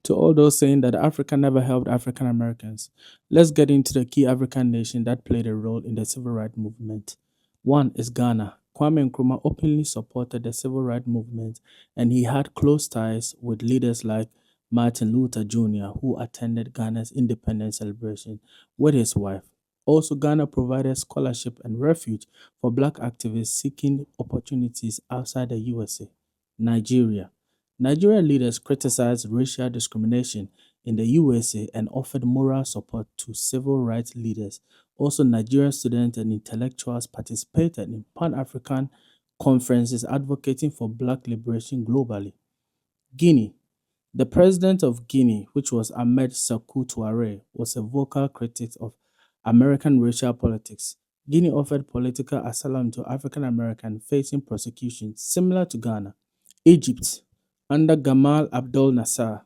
To all those saying that Africa never helped African Americans, let's get into the key African nation that played a role in the civil rights movement. One is Ghana. Kwame Nkrumah openly supported the civil rights movement, and he had close ties with leaders like Martin Luther Jr., who attended Ghana's independence celebration with his wife. Also, Ghana provided scholarship and refuge for black activists seeking opportunities outside the USA. Nigeria. Nigerian leaders criticized racial discrimination in the USA and offered moral support to civil rights leaders. Also, Nigerian students and intellectuals participated in Pan African conferences advocating for black liberation globally. Guinea. The president of Guinea, which was Ahmed Sekou Toure, was a vocal critic of American racial politics. Guinea offered political asylum to African Americans facing prosecution similar to Ghana. Egypt. Under Gamal Abdel Nasser,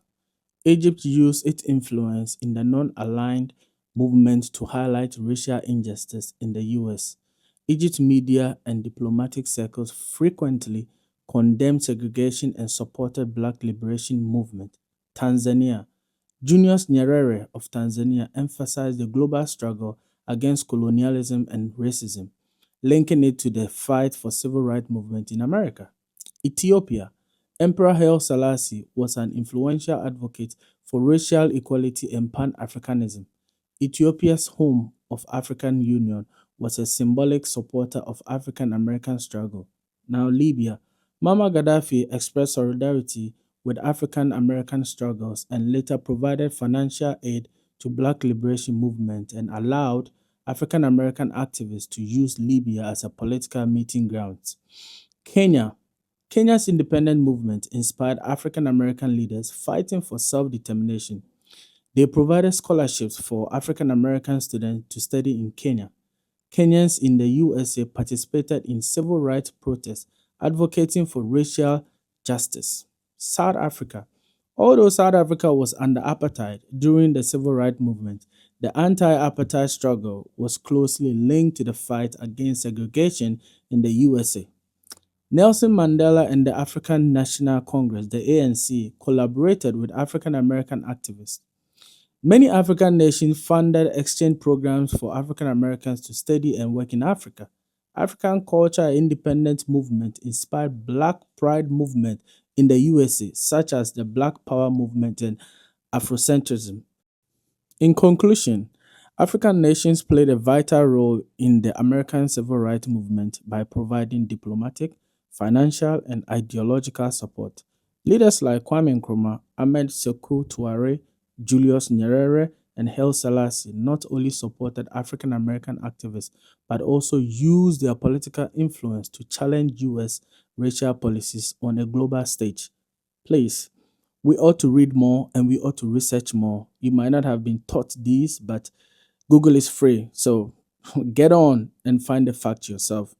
Egypt used its influence in the non-aligned movement to highlight racial injustice in the US. Egypt's media and diplomatic circles frequently condemned segregation and supported black liberation movement. Tanzania. Julius Nyerere of Tanzania emphasized the global struggle against colonialism and racism, linking it to the fight for civil rights movement in America. Ethiopia. Emperor Haile Selassie was an influential advocate for racial equality and Pan-Africanism. Ethiopia's home of African Union was a symbolic supporter of African American struggle. Now Libya. Muammar Gaddafi expressed solidarity with African American struggles and later provided financial aid to black liberation movement and allowed African American activists to use Libya as a political meeting ground. Kenya. Kenya's independent movement inspired African American leaders fighting for self-determination. They provided scholarships for African American students to study in Kenya. Kenyans in the USA participated in civil rights protests advocating for racial justice. South Africa. Although South Africa was under apartheid during the civil rights movement, the anti-apartheid struggle was closely linked to the fight against segregation in the USA. Nelson Mandela and the African National Congress, the ANC, collaborated with African American activists. Many African nations funded exchange programs for African Americans to study and work in Africa. African culture and independence movement inspired Black Pride movement in the USA, such as the Black Power movement and Afrocentrism. In conclusion, African nations played a vital role in the American civil rights movement by providing diplomatic, financial, and ideological support. Leaders like Kwame Nkrumah, Ahmed Sekou Toure, Julius Nyerere, and Haile Selassie not only supported African American activists but also used their political influence to challenge US racial policies on a global stage. Please, we ought to read more and we ought to research more. You might not have been taught these, but Google is free. So get on and find the facts yourself.